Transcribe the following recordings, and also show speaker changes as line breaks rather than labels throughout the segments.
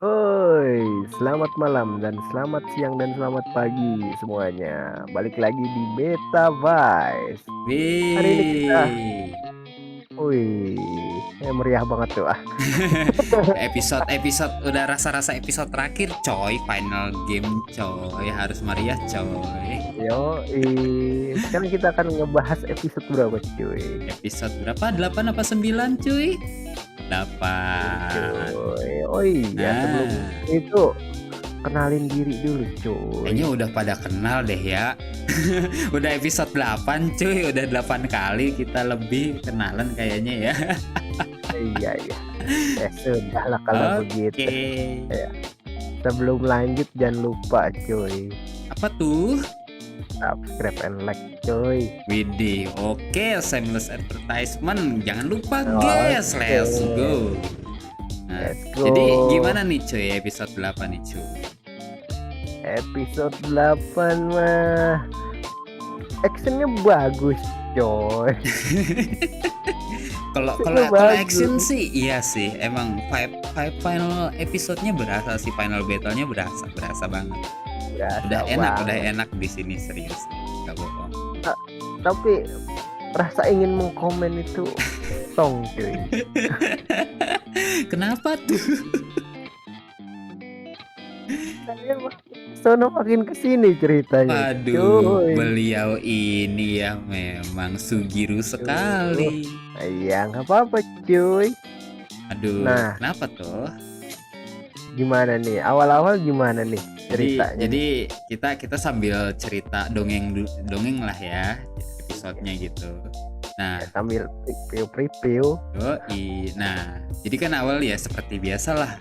Oi, selamat malam dan selamat siang dan selamat pagi semuanya. Balik lagi di Beta Vice. Hari ini kita,
Wih,
meriah banget tuh.
episode udah rasa-rasa episode terakhir coy, final game coy, harus meriah coy.
Sekarang kita akan ngebahas episode berapa, cuy?
Episode berapa? 8 apa 9 cuy? 8.
Cuy, oh iya, sebelum
Nah,
itu kenalin diri dulu, cuy.
kayaknya udah pada kenal deh ya. Udah episode 8 cuy, udah 8 kali kita lebih kenalan kayaknya ya.
Iya, iya. Sudah lah kalau begitu.
Oke.
Ya, sebelum lanjut jangan lupa, cuy.
Apa tuh?
Subscribe and like, cuy.
Widih, oke, shameless advertisement. Jangan lupa guys,
Oke,
let's go. Nah,
let's
jadi
go.
gimana nih cuy episode 8 nih cuy?
Episode 8 mah actionnya bagus, coy.
Kalau
Actionnya
kalau kalau action
bagus.
sih iya sih, emang vibe final episodenya berasa sih, final battlenya berasa berasa banget.
Biasa
Udah
banget.
enak di sini serius, gak bohong.
Ta tapi rasa ingin mengkomen itu tong, cuy.
Kenapa tuh?
Saya makin sono makin ke sini ceritanya,
Waduh,
cuy.
beliau ini ya memang Sugiru
Aduh.
sekali.
Iya, nggak apa-apa, cuy.
Aduh,
Nah,
kenapa tuh?
gimana nih? Awal-awal gimana nih
Jadi
ceritanya nih?
jadi kita sambil cerita dongeng lah ya episodenya gitu. Nah,
Ya sambil preview-preview.
nah, jadi kan awal ya seperti biasalah.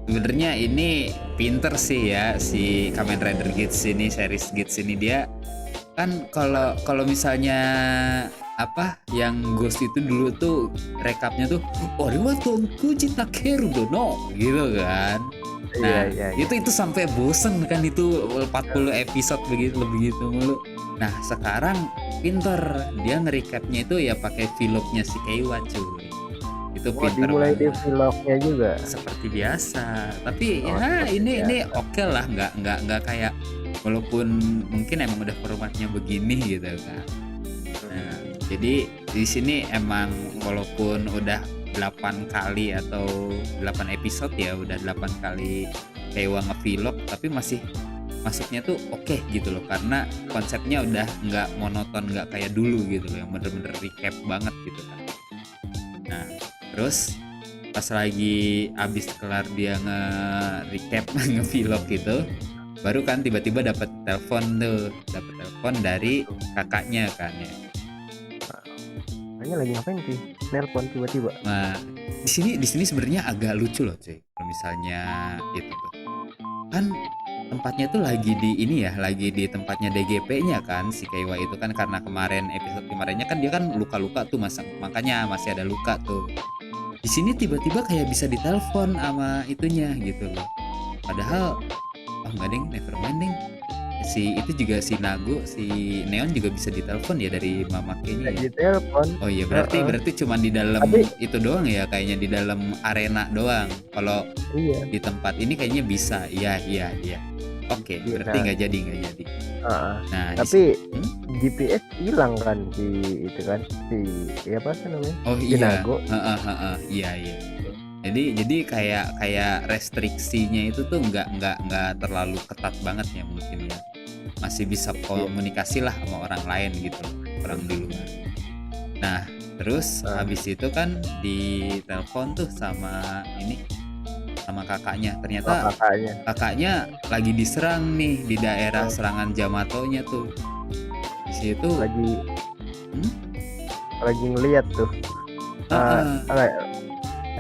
Sebenarnya ini pinter sih ya si Kamen Rider Gates ini, series Gates ini dia kan kalau kalau misalnya apa yang Ghost itu dulu tuh rekapnya tuh Orewa Tonkuji Takeru dono gitu kan.
Iya,
Nah,
iya, iya.
itu sampai bosen kan itu 40 episode begitu begitu mulu. Nah, sekarang pinter dia nge-recapnya itu ya pakai vlognya si Keiwa cuy. Itu
Oh,
pinter
dimulai di
banget.
vlognya juga?
Seperti biasa. Tapi
Oh,
ya
seperti
ini
biasa.
oke lah, nggak kayak walaupun mungkin emang udah formatnya begini gitu kan. Nah, jadi di sini emang walaupun udah 8 kali atau 8 episode ya, udah 8 kali Keiwa nge-vlog tapi masih masuknya tuh oke gitu loh karena konsepnya udah nggak monoton, nggak kayak dulu gitu loh yang bener-bener recap banget gitu kan. Nah, terus pas lagi abis kelar dia nge-recap nge-vlog gitu, baru kan tiba-tiba dapat telepon dari kakaknya kan ya.
Kakaknya lagi ngapain sih? Nelpon tiba-tiba?
Nah, di sini sebenarnya agak lucu loh, cuy. Kalau misalnya itu tuh. Kan tempatnya tuh lagi di ini ya, lagi di tempatnya DGP-nya kan si Keiwa itu kan karena kemarin episode kemarinnya kan dia kan luka-luka tuh makanya masih ada luka tuh. Di sini tiba-tiba kayak bisa ditelepon sama itunya gitu loh. Padahal oh enggak deng, never mind deng. Si itu juga si Nago, si Neon juga bisa ditelepon ya dari Mama K-nya ya.
Lagi telepon.
Oh iya berarti
Heeh.
berarti cuma di dalam
Tapi
itu doang ya kayaknya di dalam arena doang. Kalau
iya,
di tempat ini kayaknya bisa. Iya iya iya. Oke, berarti
nah,
nggak jadi.
heeh.
Nah, di
Tapi
hmm?
GPS hilang kan si itu kan, si apa sih namanya,
Oh
si
iya,
Nago.
heeh heeh, iya iya. Jadi kayak kayak restriksinya itu tuh nggak terlalu ketat banget ya mungkin ya. Masih bisa
Iya,
komunikasi lah sama orang lain gitu, orang di luar. Nah, terus
heeh.
habis itu kan ditelepon tuh sama ini sama kakaknya.
Oh,
Ternyata
kakaknya
kakaknya lagi diserang nih di daerah
oh,
serangan Jamatonya tuh. Di situ,
lagi
hmm?
lagi ngeliat tuh,
Heeh.
apa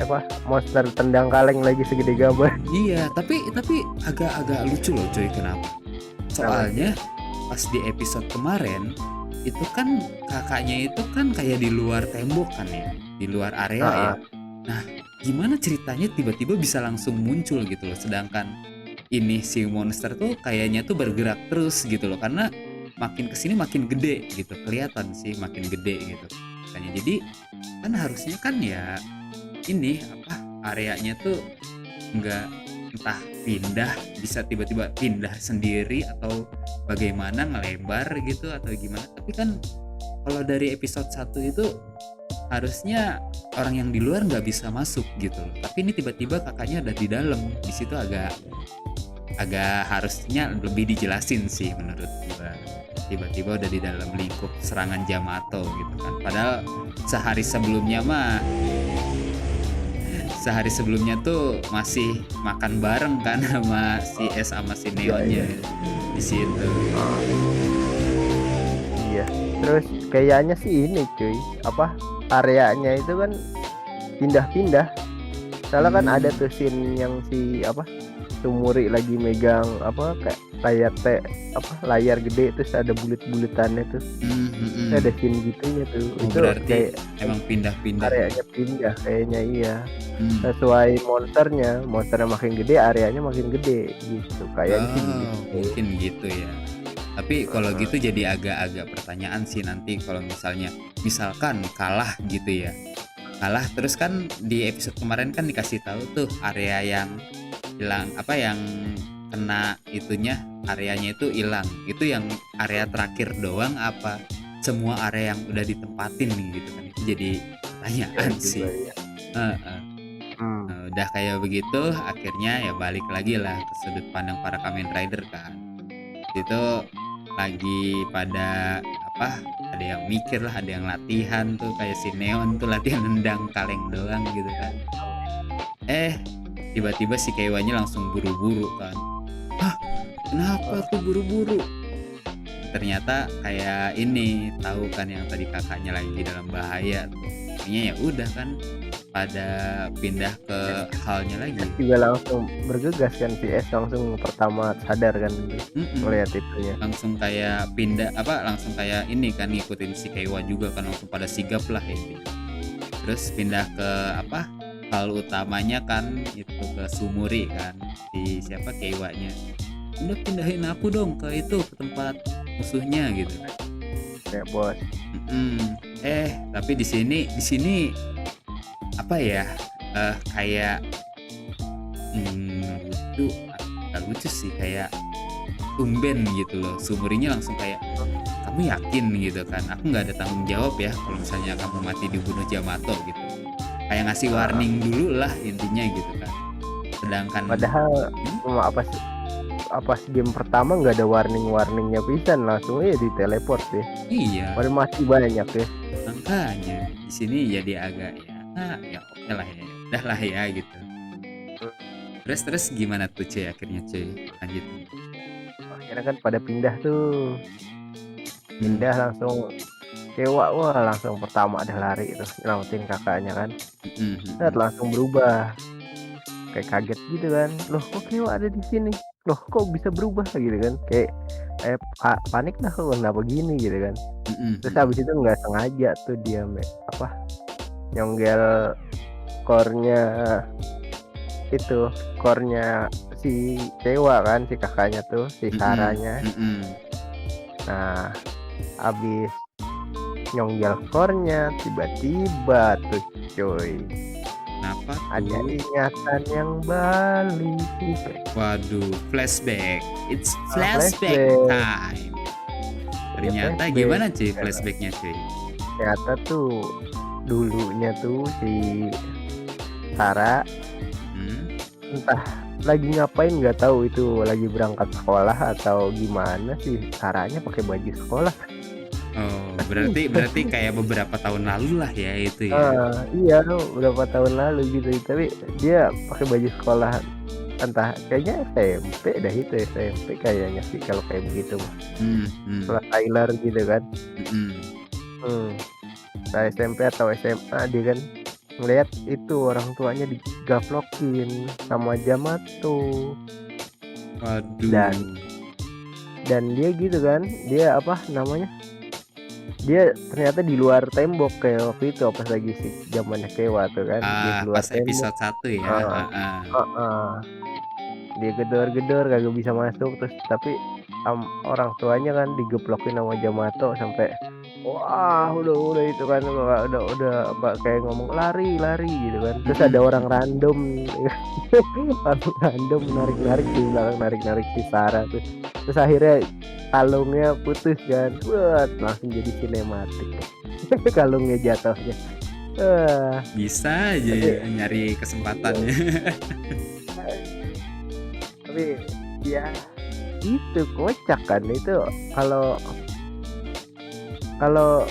apa, monster tendang kaleng lagi segede gaban.
Iya, tapi agak-agak lucu loh cuy, kenapa?
Kenapa tuh?
Soalnya pas di episode kemarin itu kan kakaknya itu kan kayak di luar tembok kan ya, di luar area ya.
Heeh.
Nah, gimana ceritanya tiba-tiba bisa langsung muncul gitu loh, sedangkan ini si monster tuh kayaknya tuh bergerak terus gitu loh, karena makin kesini makin gede gitu, kelihatan sih makin gede gitu. Makanya jadi kan harusnya kan ya ini apa areanya tuh nggak entah pindah, bisa tiba-tiba pindah sendiri atau bagaimana ngelebar gitu atau gimana. Tapi kan kalau dari episode 1 itu harusnya orang yang di luar nggak bisa masuk gitu loh. Tapi ini tiba-tiba kakaknya ada di dalam. Di situ agak agak harusnya lebih dijelasin sih menurut gua. Tiba-tiba udah di dalam lingkup serangan Yamato gitu kan. Padahal sehari sebelumnya mah sehari sebelumnya tuh masih makan bareng kan sama si S sama si
Iya, iya.
Neonnya di situ.
Iya. Terus kayaknya sih ini cuy, apa areanya itu kan pindah-pindah. Soalnya kan ada
Hmm.
tuh scene yang si apa Sumuri lagi megang apa kayak layar gede terus ada bulet-buletannya tuh.
Hmm,
Terus ada
hmm.
scene gitunya tuh.
Oh,
Itu
berarti
kayak
emang pindah-pindah ya.
areanya pindah kayaknya iya.
Hmm.
Sesuai monsternya makin gede, areanya makin gede gitu. Kayaknya sih
Oh,
gitu.
mungkin gitu ya. Tapi kalau
Heeh.
gitu jadi agak-agak pertanyaan sih nanti kalau misalkan kalah gitu ya. Kalah terus kan di episode kemarin kan dikasih tahu tuh area yang hilang apa yang kena itunya areanya itu hilang. Itu yang area terakhir doang apa semua area yang udah ditempatin nih gitu kan. Itu jadi
Iya
pertanyaan
juga
sih.
ya.
Heeh.
Hmm.
Nah, udah kayak begitu akhirnya ya balik lagi lah ke sudut pandang para Kamen Rider kan. Itu lagi pada apa ada yang mikir lah ada yang latihan tuh kayak si Neon tuh latihan nendang kaleng doang gitu kan tiba-tiba si Kewanya langsung buru-buru kan. Hah, kenapa tuh buru-buru? Ternyata kayak ini tahu kan yang tadi kakaknya lagi dalam bahaya tuh. Akhirnya ya udah kan pada pindah ke halnya lagi.
Juga langsung bergegas kan si S langsung pertama sadar kan ngelihat itunya.
Langsung kayak pindah langsung kayak ini kan ngikutin si Keiwa juga kan langsung pada sigap lah ini. Terus pindah ke hal utamanya kan itu ke Sumuri kan si siapa Keiwanya. Udah pindahin aku dong ke itu ke tempat musuhnya gitu.
Ya bos.
Tapi di sini apa ya kayak lucu sih kayak tumben gitu loh Sumurinya langsung kayak kamu yakin gitu kan aku nggak ada tanggung jawab ya kalau misalnya kamu mati dibunuh Yamato gitu kayak ngasih warning dulu lah intinya gitu kan sedangkan
Padahal cuma apa sih game pertama nggak ada warningnya pisan langsung aja di teleport deh.
iya
Padahal masih banyak ya.
makanya di sini jadi agak ya oke lah ya udah lah ya gitu terus gimana tuh cuy akhirnya cuy lanjut
Akhirnya kan pada pindah tuh. Pindah langsung Kewa wah langsung pertama ada lari itu nyelamatin kakaknya kan. Set langsung berubah. Kayak kaget gitu kan. Loh kok Kewa ada di sini? Loh kok bisa berubah gitu kan. Kayak panik dah kok kenapa gini gitu kan. Terus habis itu nggak sengaja tuh dia nyonggel core-nya si Kewa kan si kakaknya tuh si Saranya. Nah abis nyonggel core-nya tiba-tiba tuh coy
kenapa
ada
tuh
ingatan yang balik.
waduh flashback it's
Flashback.
time ternyata
flashback.
gimana cuy flashbacknya cuy
Ternyata tuh dulunya tuh si Sarah entah lagi ngapain nggak tahu itu lagi berangkat sekolah atau gimana sih Sarahnya pakai baju sekolah.
oh berarti kayak beberapa tahun lalu lah ya itu ya
Iya beberapa tahun lalu gitu tapi dia pakai baju sekolah entah kayaknya SMP dah itu SMP kayaknya sih kalau kayak begitu sekolah Tyler gitu kan. Nah, SMP atau SMA dia kan ngelihat itu orang tuanya digaplokin sama Yamato
waduh
dan dia gitu kan dia dia ternyata di luar tembok kayak waktu itu pas lagi si zamannya Kewa tuh kan dia keluar
pas
tembok
episode 1 ya
dia gedor-gedor kagak bisa masuk terus tapi orang tuanya kan digeplokin sama Yamato sampai Wah, udah itu kan udah Mbak kayak ngomong, "Lari lari," gitu kan. Terus ada
Mhm.
orang random orang random narik-narik di belakang, narik-narik si Sarah tuh. Terus akhirnya kalungnya putus kan, langsung jadi sinematik kalungnya jatuhnya. Wah,
Bisa aja
tapi
ya nyari
iya,
kesempatannya.
tapi ya itu kocak kan itu kalau Kalau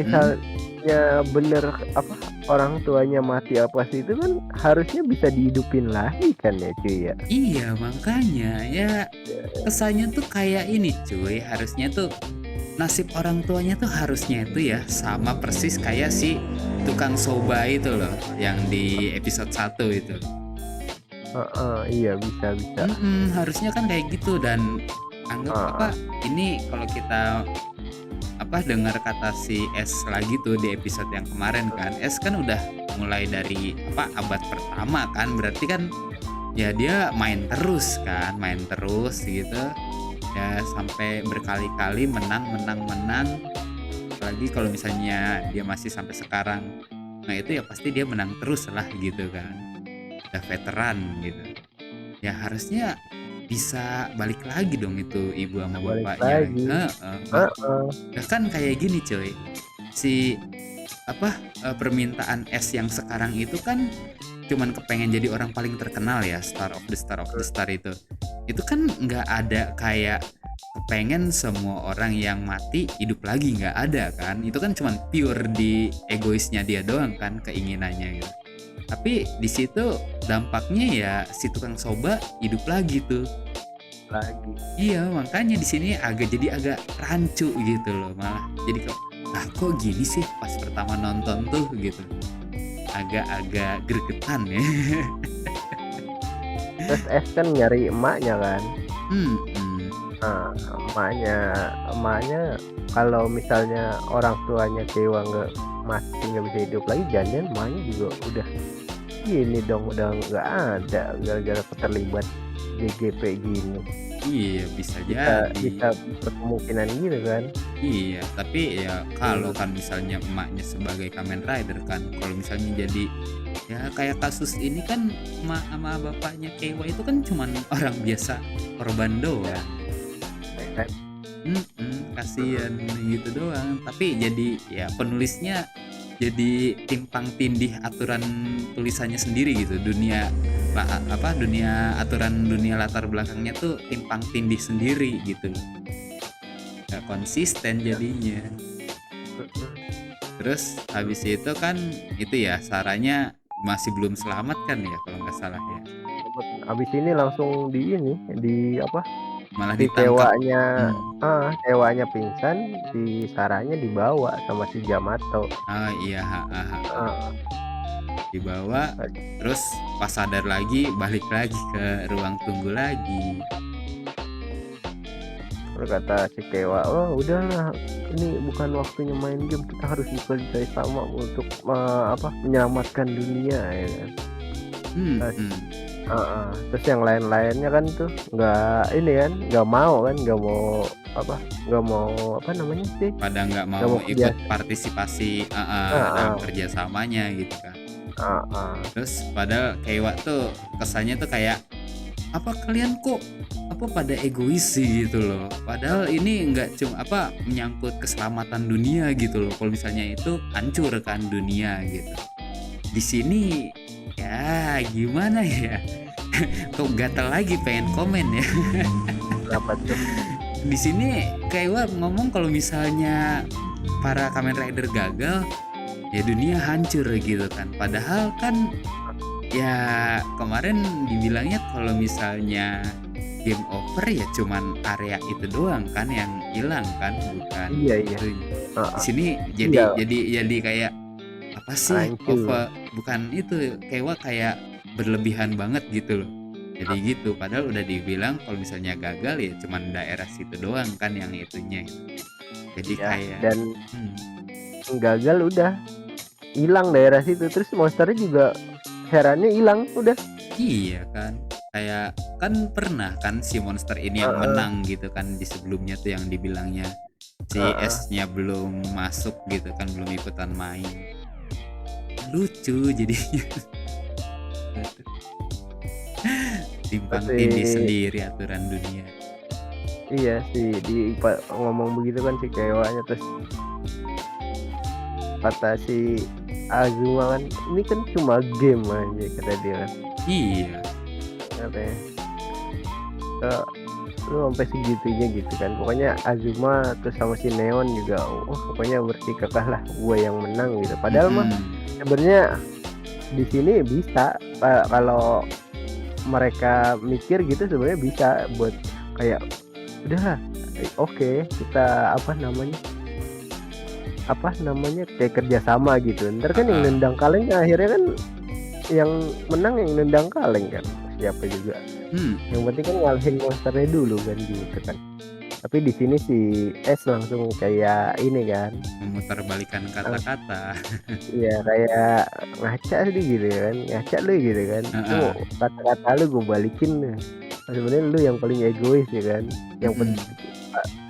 Mhm.
misalnya bener, apa, orang tuanya mati apa sih, itu kan harusnya bisa dihidupin lagi kan ya, cuy, ya?
Iya, makanya. Ya, kesannya tuh kayak ini cuy, harusnya tuh nasib orang tuanya tuh harusnya itu ya sama persis kayak si tukang soba itu loh, yang di episode 1 itu.
Heeh, iya bisa bisa.
Harusnya kan kayak gitu dan anggap
Heeh,
apa, ini kalau kita apa, dengar kata si S lagi tuh di episode yang kemarin kan, S kan udah mulai dari apa, abad pertama kan, berarti kan ya dia main terus kan, main terus gitu, ya sampai berkali-kali menang menang menang, apalagi kalau misalnya dia masih sampai sekarang. Nah itu ya pasti dia menang terus lah gitu kan, udah veteran gitu. Ya harusnya bisa balik lagi dong itu ibu sama
balik
bapaknya,
lagi.
heeh,
Heeh,
bahkan kayak gini cuy, si apa, permintaan S yang sekarang itu kan cuman kepengen jadi orang paling terkenal ya, star of the star of the star itu. Itu kan nggak ada kayak kepengen semua orang yang mati hidup lagi, nggak ada kan. Itu kan cuman pure di egoisnya dia doang kan, keinginannya gitu. Tapi di situ dampaknya ya si tukang soba hidup lagi tuh.
lagi.
Iya, makanya di sini agak rancu gitu loh malah. Jadi kok, "Lah kok gini sih?" Pas pertama nonton tuh gitu. Agak-agak gregetan ya.
Terus S kan nyari emaknya kan.
Mhm.
Nah, emaknya emaknya kalau misalnya orang tuanya Dewa nggak mati, nggak bisa hidup lagi, jangan-jangan emaknya juga udah gini dong, udah nggak ada gara-gara keterlibat DGP gini.
Iya, bisa
Bisa
jadi.
bisa berkemungkinan gitu kan.
Iya, tapi ya kalau
Mmm,
kan misalnya emaknya sebagai Kamen Rider kan, kalau misalnya jadi ya kayak kasus ini kan emak sama bapaknya Keiwa itu kan cuman orang biasa, korban
ya,
doang.
ya kan,
Kasihan
mhm,
gitu doang. Tapi jadi ya penulisnya jadi timpang tindih aturan tulisannya sendiri gitu. Dunia aturan dunia latar belakangnya tuh timpang tindih sendiri gitu loh. Nggak konsisten
iya,
jadinya.
mhm,
Terus habis itu kan itu ya Saranya masih belum selamat kan ya kalau nggak salah ya.
sempet abis ini langsung di ini, di apa,
Malah
si
ditangkap.
Kewanya
Hmm.
Kewanya pingsan, si Saranya dibawa sama si Yamato,
Oh iya, ha.
heeh,
Dibawa, terus pas sadar lagi balik lagi ke ruang tunggu lagi.
terus kata si Kewa, "Oh udahlah, ini bukan waktunya main game, kita harus bekerja sama untuk apa, menyelamatkan dunia," ya kan. Terus
Mhm.
terus yang lain-lainnya kan tuh ini kan, nggak mau kan, apa, nggak mau apa namanya sih,
Pada nggak
nggak
mau
mau kerja
ikut partisipasi, dalam
heeh,
kerjasamanya gitu kan.
heeh,
Terus padahal Keiwa tuh kesannya tuh kayak, "Apa kalian kok apa pada egois sih?" Gitu loh. Padahal ini nggak cuma apa, menyangkut keselamatan dunia gitu loh. Kalau misalnya itu hancur kan dunia gitu. Di sini ya gimana ya, kok gatal lagi pengen komen ya.
kenapa tuh?
Di sini Kaiwa ngomong kalau misalnya para Kamen Rider gagal, ya dunia hancur gitu kan. Padahal kan ya kemarin dibilangnya kalau misalnya game over ya cuman area itu doang kan yang hilang kan, bukan
Iya iya,
itunya. Di
heeh,
sini
iya,
jadi kayak apa sih
hancur,
over, bukan itu Kaiwa kayak berlebihan banget gitu loh. Jadi gitu, padahal udah dibilang kalau misalnya gagal ya cuman daerah situ doang kan yang itunya gitu. Jadi
iya,
kayak
dan
hmm,
gagal udah hilang daerah situ, terus monsternya juga herannya hilang, udah.
iya kan. Kayak kan pernah kan si monster ini yang
Heeh,
menang gitu kan di sebelumnya tuh yang dibilangnya si
Heeh.
S-nya belum masuk gitu kan, belum ikutan main. Lucu jadinya. Timpang tindih
Masih
sendiri aturan dunia.
iya sih ngomong begitu kan si kewanya, terus kata si Azuma kan, "Ini kan cuma game aja," kata dia kan,
Iya.
katanya. Eee, "Lu sampai segitunya," gitu kan. Pokoknya Azuma terus sama si Neon juga, pokoknya bersikukuhlah gua yang menang gitu. Padahal mah
Mhm.
sebenarnya di sini bisa, kalau mereka mikir gitu sebenarnya bisa buat kayak, "Udahlah, oke kita," kayak kerja sama gitu. Entar kan yang
Heeh.
nendang kaleng akhirnya kan yang menang yang nendang kaleng kan, siapa juga. Yang
Mhm.
penting kan ngalahin monsternya dulu kan, gitu kan. Tapi di sini si S langsung kayak ini kan,
Memutarbalikkan
lang
kata-kata.
iya kayak ngaca sih gitu kan, "Ngaca lu," gitu kan, "Tuh
Heeh.
kata-kata lu gue balikin nih. Sebenarnya lu yang paling egois ya kan, yang
Mhm.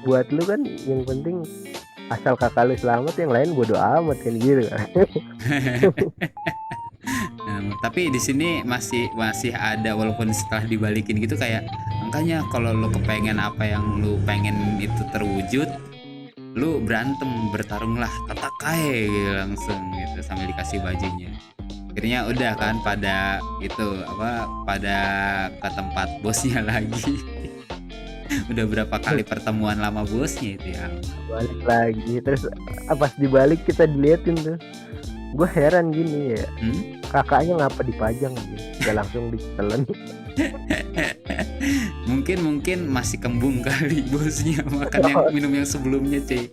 buat lu kan yang penting asal kakak lu selamat, yang lain bodo amat," kan gitu kan.
Tapi di sini masih masih ada walaupun setelah dibalikin gitu kayak makanya kalau lu kepengen apa yang lu pengen itu terwujud, lu berantem, bertarunglah, tatakai gitu langsung gitu sambil dikasih bajunya. Akhirnya udah kan pada itu apa, pada ke tempat bosnya lagi. Udah berapa kali pertemuan lama bosnya itu ya.
Balik lagi, terus, pas dibalik kita diliatin tuh, gua heran gini ya,
Hmm?
kakaknya ngapa dipajang gitu, nggak langsung ditelen.
Mungkin mungkin masih kembung kali bosnya makan yang
Oh,
minum yang sebelumnya, cuy.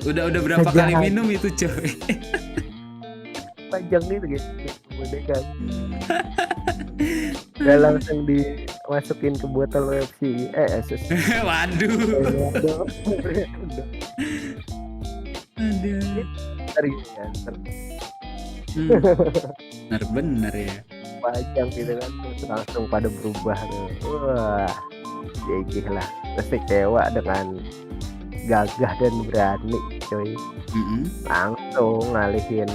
Udah
bisa
berapa kali
jadi
minum itu, coy.
pajang gitu gitu, boneka, nggak langsung dimasukin ke botol Pepsi,
Waduh.
Edo,
Aduh.
entar gitu kan, entar
Hmm, bener ya.
pajang gitu kan, terus langsung pada berubah tuh, wah gigih lah, terus si Dewa dengan gagah dan berani coy,
Mhm.
langsung ngalihin,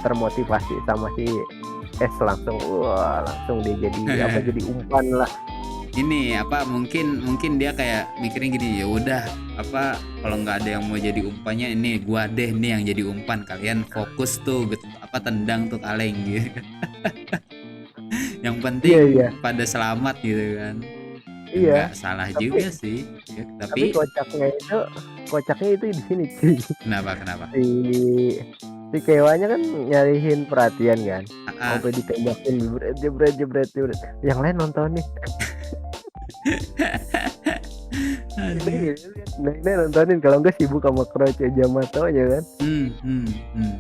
termotivasi sama si S langsung, wah langsung dia jadi apa, jadi umpan lah.
Ini apa mungkin mungkin dia kayak mikirnya gini, ya udah apa kalau nggak ada yang mau jadi umpannya ini gua deh nih yang jadi umpan kalian fokus tuh apa tendang tuh kaleng gitu. Yang
Iya
penting
iya
pada selamat gitu kan. Ya
iya,
nggak salah
tapi
juga sih. Ya,
tapi
tapi
kocaknya itu di sini cuy,
kenapa kenapa?
si si Kewanya kan nyalihin perhatian kan,
Ah,
sampai ditembakin jebret jebret jebret jebret, yang lain nontonin.
aduh.
Ini nontonin, kalau enggak sibuk sama Croce Yamato-nya kan.
Hmm.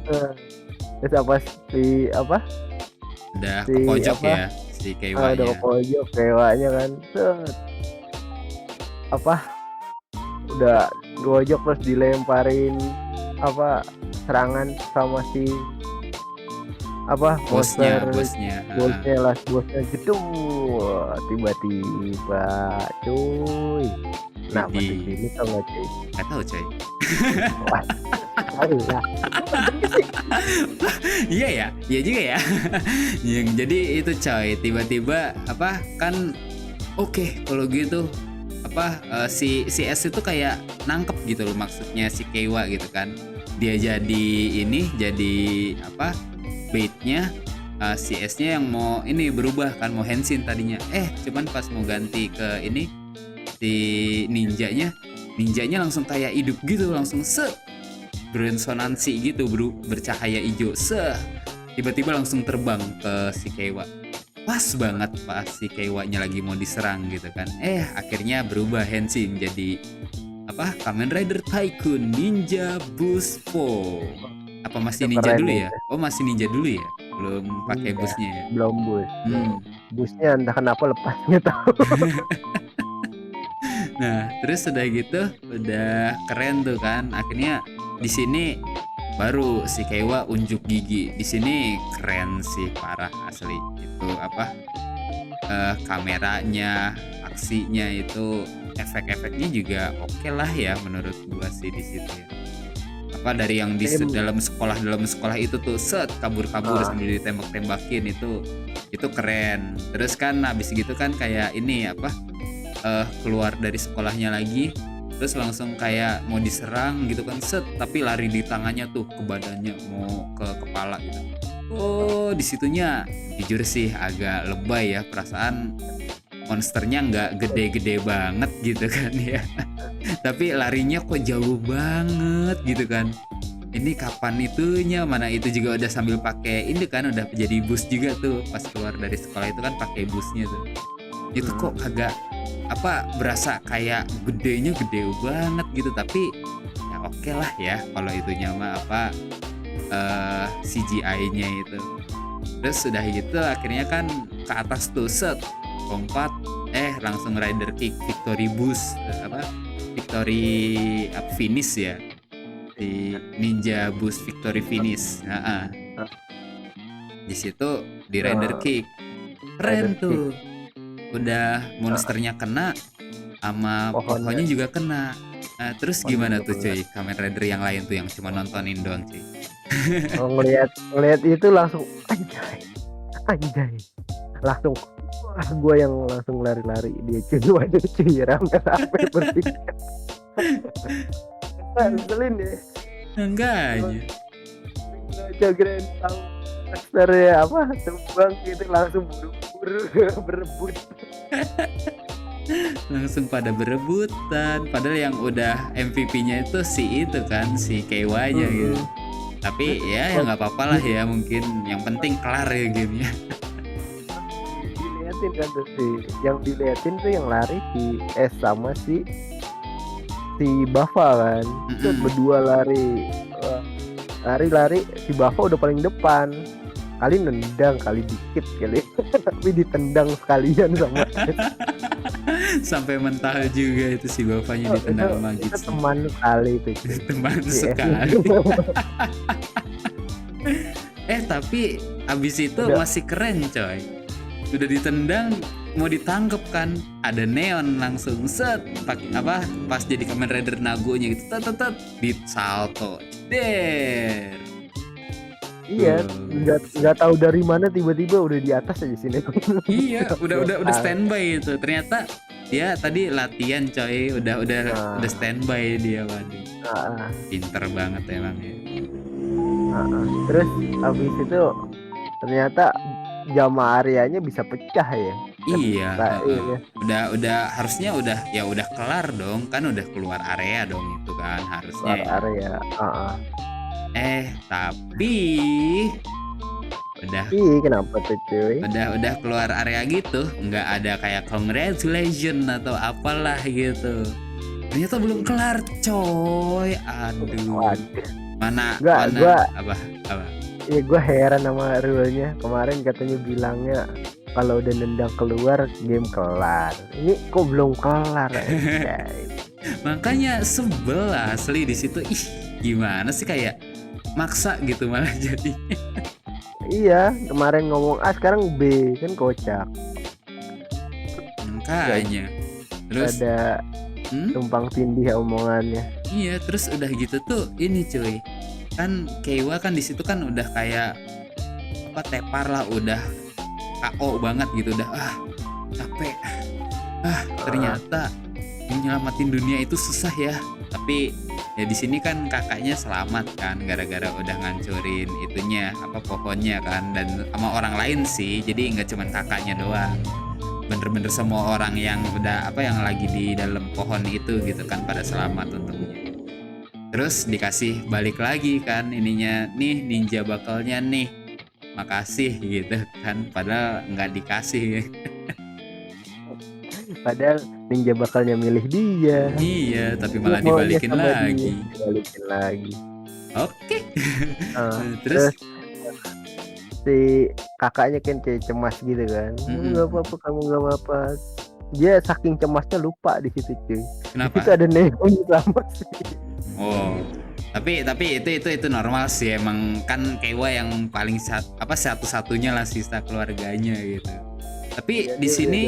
Heeh, terus apa si apa,
Udah
si
ke pojok
apa,
ya si
udah ke
Keiwanya.
pojok Kewanya kan, apa, udah pojok terus dilemparin apa, serangan sama si apa, monster
Bosnya, heeh.
bosnya, last bosnya jedung, wah tiba-tiba cuy, kenapa di
Widih,
sini tau nggak cuy?
nggak tahu coy.
Wah, alah, kok gini sih?
Iya ya, iya juga ya. Yang jadi itu coy, tiba-tiba apa kan oke kalau gitu apa si S itu kayak nangkep gitu loh maksudnya si Keiwa gitu kan. Dia jadi ini jadi apa baitnya si S-nya yang mau ini berubah kan mau Henshin tadinya. Cuman pas mau ganti ke ini si ninjanya langsung kayak hidup gitu langsung berresonansi gitu bro bercahaya hijau tiba-tiba langsung terbang ke si Keiwa pas banget pas si Keiwanya lagi mau diserang gitu kan akhirnya berubah Henshin jadi apa Kamen Rider Tycoon Ninja Buspo apa
Itu
masih ninja
keren
dulu ya
itu,
masih ninja dulu ya belum pakai
iya,
busnya ya.
belum bus, belum.
Hmm.
Busnya entah kenapa lepas nggak tahu.
Nah, terus udah gitu, udah keren tuh kan. Akhirnya di sini baru si Keiwa unjuk gigi. Di sini keren sih parah asli. Itu apa? Kameranya, aksinya itu efek-efeknya juga oke lah ya menurut gua sih di situ ya. Apa dari yang di
Em
dalam sekolah itu tuh set kabur-kabur
heeh,
sambil ditembak-tembakin itu keren. Terus kan habis gitu kan kayak ini apa keluar dari sekolahnya lagi terus langsung kayak mau diserang gitu kan set tapi lari di tangannya tuh ke badannya mau ke kepala gitu. Oh, disitunya jujur sih agak lebay ya perasaan monsternya nggak gede-gede banget gitu kan ya. Tapi larinya kok jauh banget gitu kan. Ini kapan itunya mana itu juga udah sambil pakai ini kan udah jadi bus juga tuh pas keluar dari sekolah itu kan pakai busnya tuh. Itu kok
mhm,
agak apa berasa kayak gedenya gede banget gitu tapi ya oke lah ya kalau itunya mah apa CGI-nya itu. Terus sudah gitu akhirnya kan ke atas tuh set lompat langsung rider kick victory boost apa victory finish ya di ninja boost victory finish.
heeh,
Di situ di rider
nah,
kick
rider
keren
kick,
tuh udah
heeh,
monsternya kena sama
pohonnya
pohonnya juga kena. Nah, terus
pohonnya
gimana
juga
tuh
kena.
cuy Kamen Rider yang lain tuh yang cuma nontonin doang cuy?
Oh, ngelihat ngelihat itu langsung, "Anjay anjay." Langsung, wah gua yang langsung lari-lari, dia cuy, waduh cuy, rame-rame bertiga. Ngeselin deh, gua
Enggaknya
baca kirain tahu monsternya apa, terbang gitu langsung buru-buru berebut.
langsung pada berebutan padahal yang udah MVP-nya itu si itu kan si Keiwa-nya gitu.
Mhm,
Tapi ya
kok
nggak apa-apa lah ya mungkin yang penting kelar ya gamenya.
diliatin kan tuh yang diliatin tuh yang lari si S sama si Bava kan, set
Mm-mm.
berdua lari, wah, lari-lari si Bava udah paling depan, kali nendang kali dikit kali, tapi ditendang sekalian sama S.
Sampai mentah juga itu si bapaknya
Itu
ditendang sama
itu
Gitsu.
teman kali itu cuy,
Teman
si S
sekali.
itu.
Tapi abis itu
Udah,
masih keren coy. Udah ditendang mau ditangkep kan ada neon langsung set pakai apa pas jadi Kamen Rider Nagonya gitu tet di salto der
iya, nggak tahu dari mana tiba-tiba udah di atas aja sini.
iya
Nggak
udah
tahu.
standby itu ternyata dia tadi latihan coy udah
Nah,
standby dia waduh
heeh,
pinter banget emang ya.
heeh. Terus habis itu ternyata jama areanya bisa pecah ya,
Iya, heeh.
kentain ya,
Udah harusnya udah kelar dong, kan udah keluar area dong itu kan harusnya
keluar
ya.
area, heeh.
Tapi udah
Ih, kenapa tuh cuy?
udah keluar area gitu, nggak ada kayak congratulations atau apalah gitu. Ternyata belum kelar, coy. Aduh.
Waduh,
Mana
nggak,
mana
gua
apa apa?
ya gua heran sama rule-nya. Kemarin katanya bilangnya kalau udah nendang keluar game kelar. Ini kok belum kelar anjay.
Makanya sebel asli di situ. Ih, gimana sih kayak maksa gitu malah jadi.
Iya, kemarin ngomong A sekarang B, kan kocak. Nggak
Makanya. Terus
ada
hmm?
tumpang tindih omongannya.
Iya, terus udah gitu tuh ini cuy. Kan Keiwa kan di situ kan udah kayak apa tepar lah udah KO banget gitu udah capek.
Heeh,
Ternyata menyelamatin dunia itu susah ya. Tapi ya di sini kan kakaknya selamat kan gara-gara udah ngancurin itunya apa pohonnya kan dan sama orang lain sih. Jadi nggak cuman kakaknya doang. Bener-bener semua orang yang udah apa yang lagi di dalam pohon itu gitu kan pada selamat untungnya. Terus dikasih balik lagi kan ininya nih ninja bakalnya nih makasih gitu kan padahal nggak dikasih.
padahal ninja bakalnya milih dia.
Iya tapi
Dia
malah
maunya
dibalikin
sama dia,
lagi.
dibalikin lagi.
Oke.
Terus
Terus
si kakaknya kan kayak cemas gitu kan, "Kamu nggak
mm-mm.
apa-apa, kamu nggak apa-apa." Dia saking cemasnya lupa di situ cuy. Di situ
Kenapa?
ada neon sama si
Oh tapi itu normal sih emang kan Kewa yang paling apa satu-satunya lah sisa keluarganya gitu. Tapi
iya
di
dia
sini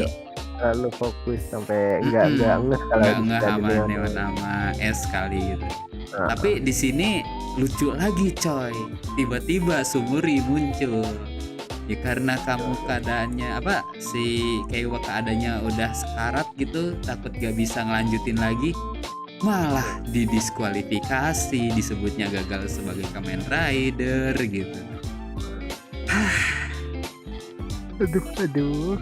terlalu fokus sampai nggak
Mhm,
ngeh kalau
nggak
di
ngeh
Stadion
sama
Leono.
Neon sama Es kali gitu.
Heeh.
Tapi di sini lucu lagi coy, tiba-tiba Sumuri muncul. Ya karena kamu keadaannya apa, si Keiwa keadaannya udah sekarat gitu, takut gak bisa ngelanjutin lagi, malah didiskualifikasi, disebutnya gagal sebagai Kamen Rider gitu.
Aduh aduh,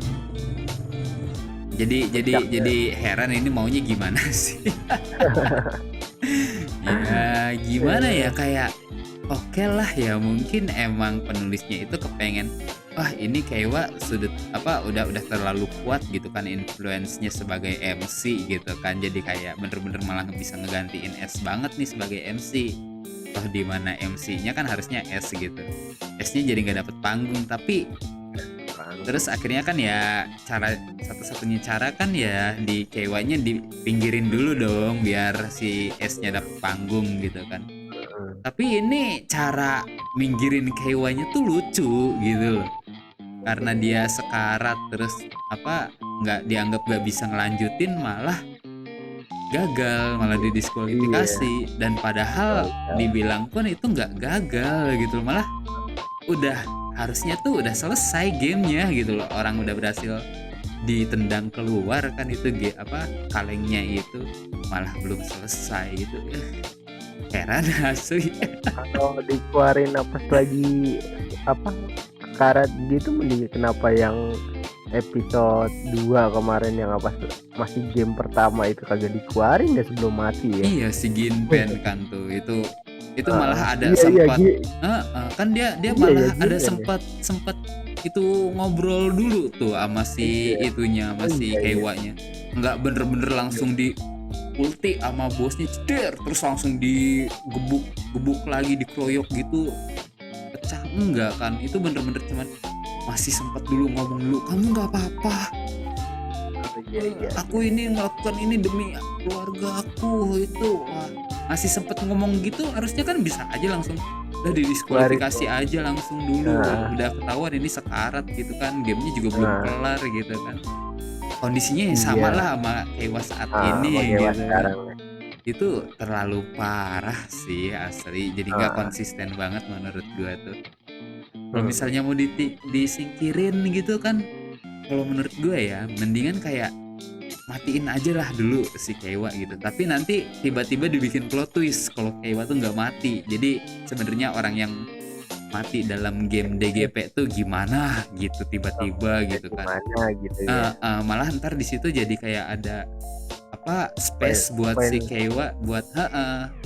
Jadi jadi
kocaknya.
jadi heran ini maunya gimana sih? Ya gimana ya,
Eee,
kayak oke lah ya mungkin emang penulisnya itu kepengen, wah ini Keiwa sudut apa udah terlalu kuat gitu kan influence-nya sebagai MC gitu kan, jadi kayak bener-bener malah bisa ngegantiin S banget nih sebagai MC. Toh di mana MC-nya kan harusnya S gitu, S-nya jadi nggak dapet panggung. Tapi terus
Panggung.
akhirnya kan ya cara satu-satunya cara kan ya di Keiwanya dipinggirin dulu dong biar si S-nya dapet panggung gitu kan.
Mhm.
Tapi ini cara minggirin Keiwanya tuh lucu gitu loh. Karena dia sekarat terus apa nggak dianggap nggak bisa ngelanjutin, malah gagal, malah
Iya,
didiskualifikasi. Dan padahal
gagal.
dibilang pun itu nggak gagal gitu, malah udah harusnya tuh udah selesai gamenya gitu loh. Orang udah berhasil ditendang keluar kan itu apa kalengnya itu, malah belum selesai gitu. Heran asli.
Kalau dikeluarin napas lagi, apa, karat gitu mending kenapa yang episode 2 kemarin yang apa masih game pertama itu kagak dikeluarin ya sebelum mati ya?
Iya si Ginpen kan tuh itu
Heeh,
malah ada
iya iya
sempat kan dia
iya ya
malah ada
Ginmen ya?
sempat sempat itu ngobrol dulu tuh sama si
Iya,
itunya sama
oh
si
iya iya,
Keiwanya, nggak bener-bener
iya
langsung di ulti sama bosnya ceder terus langsung digebuk gebuk lagi dikeroyok gitu pecah, enggak kan itu bener-bener cuman masih sempat dulu ngomong dulu, kamu nggak apa-apa.
oh iya iya
Aku
iya,
ini melakukan ini demi keluarga aku itu. Wah, masih sempet ngomong gitu harusnya kan bisa aja langsung udah
keluarin
didiskualifikasi
ya,
aja langsung dulu,
heeh
udah ketahuan ini sekarat gitu kan, gamenya juga belum
heeh,
kelar gitu kan. Kondisinya ya sama
iya,
lah sama Keiwa saat
heeh,
ini
Magewa
gitu kan.
sekarang ya,
Itu terlalu parah sih asli, jadi nggak
heeh
konsisten banget menurut gua tuh. Kalau
heeh,
misalnya mau disingkirin gitu kan, kalau menurut gue ya mendingan kayak matiin aja lah dulu si Keiwa gitu, tapi nanti tiba-tiba dibikin plot twist kalau Keiwa tuh nggak mati, jadi sebenarnya orang yang mati dalam game DGP tuh gimana gitu tiba-tiba
kayak
gitu kan.
gimana gitu ya,
Malah ntar di situ jadi kayak ada apa
poin
space buat
poin
si Keiwa buat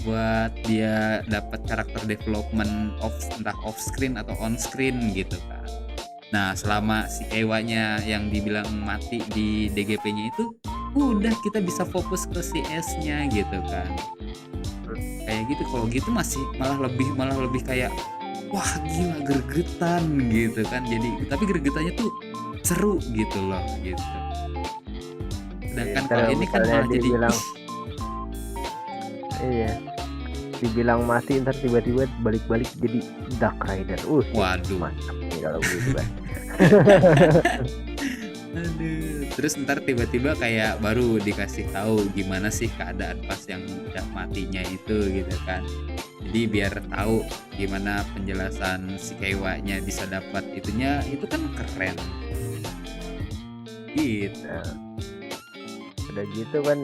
buat dia dapat karakter development entah off screen atau on screen gitu kan. Nah, selama si Keiwanya yang dibilang mati di DGP-nya itu, udah kita bisa fokus ke si S-nya gitu kan. Kayak gitu, kalau gitu masih malah lebih kayak wah gila gregetan gitu kan. Jadi tapi gregetannya tuh seru gitu loh gitu. Sedangkan
entar
kalau ini kan
misalnya
malah jadi
dibilang
ih,
iya, dibilang mati entar tiba-tiba balik-balik jadi Dark Rider, sip
waduh.
mantap nih kalau begitu kan.
Aduh, terus ntar tiba-tiba kayak baru dikasih tahu gimana sih keadaan pas yang udah matinya itu gitu kan. Jadi biar tahu gimana penjelasan si Keiwanya bisa dapat itunya, itu kan keren gitu.
Nah, udah gitu kan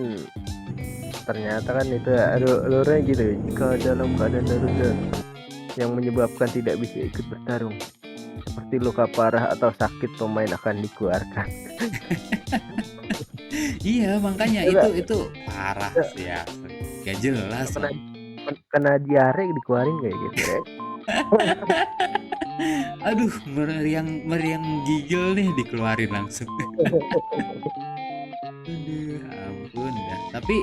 ternyata kan itu alurnya gitu, jika dalam keadaan darurat yang menyebabkan tidak bisa ikut bertarung, seperti luka parah atau sakit, pemain akan dikeluarkan.
Iya, makanya
Itu
itu parah
nggak
sih ya. Gak jelas
kena
lah.
kena diare dikeluarin kayak gitu ya.
Aduh, meriang meriang gigil nih dikeluarin langsung. Aduh, ampun dah. Tapi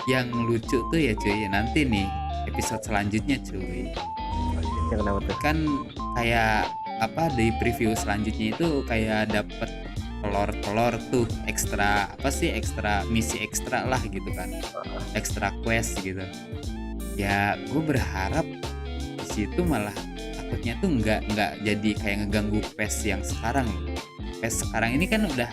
yang lucu tuh ya cuy, nanti nih episode selanjutnya cuy.
Yang kenapa tuh?
Kan kayak apa di preview selanjutnya itu kayak dapet telur-telur tuh ekstra apa sih ekstra misi ekstra lah gitu kan. Ekstra quest gitu. Ya, gue berharap di situ malah takutnya tuh nggak jadi kayak ngeganggu PES yang sekarang loh. PES sekarang ini kan udah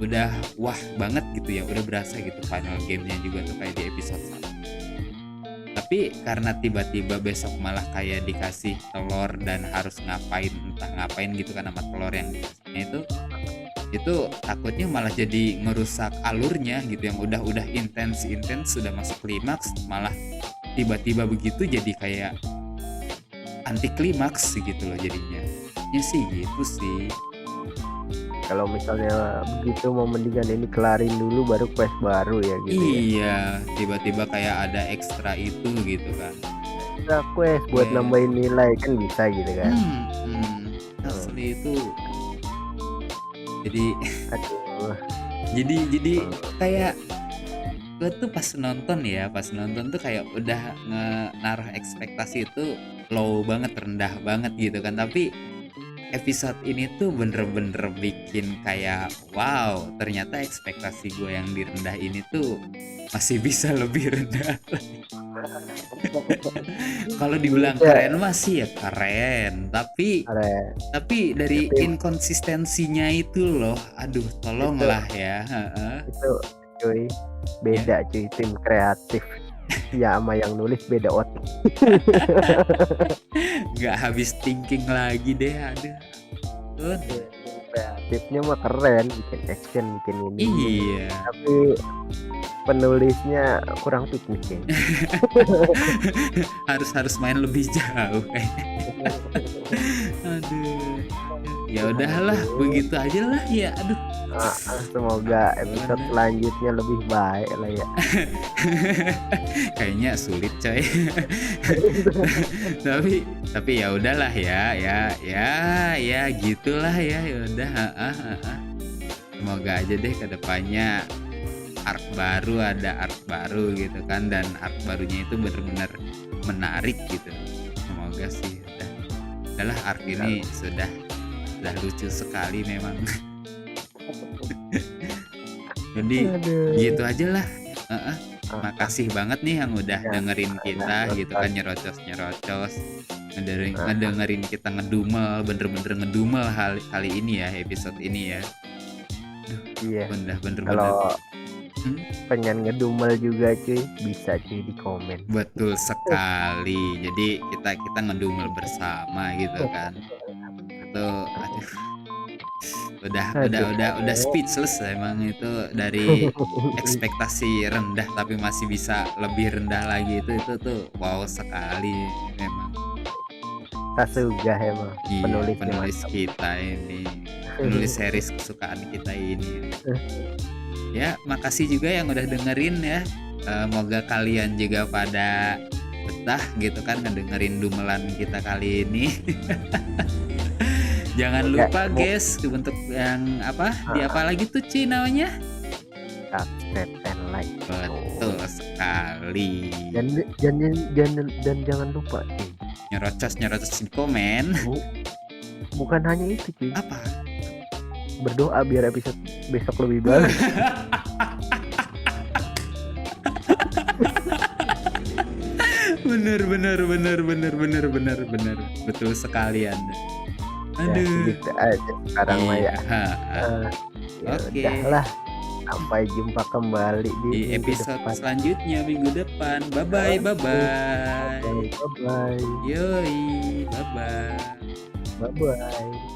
udah wah banget gitu ya, udah berasa gitu final game-nya juga tuh kayak di episode 1. Tapi karena tiba-tiba besok malah kayak dikasih telur dan harus ngapain, entah ngapain gitu kan sama telur yang dikasihnya itu takutnya malah jadi ngerusak alurnya gitu, yang udah intens sudah masuk klimaks malah tiba-tiba begitu jadi kayak anti klimaks gitu loh jadinya. Ya sih gitu sih.
Kalau misalnya begitu mau mendingan ini kelarin dulu baru quest baru ya gitu ya.
Iya, tiba-tiba kayak ada ekstra itu gitu kan.
Extra quest buat
Quest.
nambahin nilai kan bisa gitu kan.
Asli itu. Jadi
Aduh.
jadi kayak gue tuh pas nonton tuh kayak udah naruh ekspektasi itu low banget, rendah banget gitu kan, tapi episode ini tuh bener-bener bikin kayak wow, ternyata ekspektasi gue yang direndah ini tuh masih bisa lebih rendah lagi. Kalau dibilang keren masih ya keren, tapi dari inkonsistensinya itu loh, aduh tolonglah ya.
Itu cuy beda cuy, tim kreatif ya sama yang nulis beda otak.
Nggak habis thinking lagi deh, aduh.
Kreatifnya mah keren, bikin action, bikin ini.
Iya.
Tapi penulisnya kurang piknik ya.
harus main lebih jauh kayaknya. Aduh. Ya udahlah, begitu aja lah ya. Aduh.
Semoga episode selanjutnya lebih baik lah ya.
Kayaknya sulit coy. tapi ya udahlah ya gitulah ya udah. Semoga aja deh kedepannya arc baru gitu kan, dan arc barunya itu benar-benar menarik gitu. Semoga sih udahlah arc ini sudah lucu sekali memang. Jadi gitu aja lah. Makasih banget nih yang udah dengerin kita gitu kan, nyerocos ngedengerin kita ngedumel, bener-bener ngedumel kali ini ya, episode ini ya.
Iya.
Bener-bener.
Kalau pengen ngedumel juga cuy, bisa cuy di komen.
Betul sekali. Jadi kita ngedumel bersama gitu kan. Atau aduh. Udah speechless emang itu, dari ekspektasi rendah tapi masih bisa lebih rendah lagi, itu tuh wow sekali memang.
Sasuga emang
penulis kita ini, penulis series kesukaan kita ini. Ya makasih juga yang udah dengerin ya. Semoga kalian juga pada betah gitu kan ngedengerin dumelan kita kali ini. Jangan lupa guys, untuk yang di apa lagi tuh Ci namanya?
Subscribe and like.
Betul sekali.
Dan jangan lupa
nyerocos di komen.
Bukan hanya itu cuy.
Apa?
Berdoa biar episode besok lebih bagus.
Bener. Betul sekali Anda. Aduh.
Gitu aja sekarang mah ya.
Oke.
Udahlah. Sampai jumpa kembali
di episode selanjutnya minggu depan. Bye bye.
Yoi.
Bye bye.
Bye bye.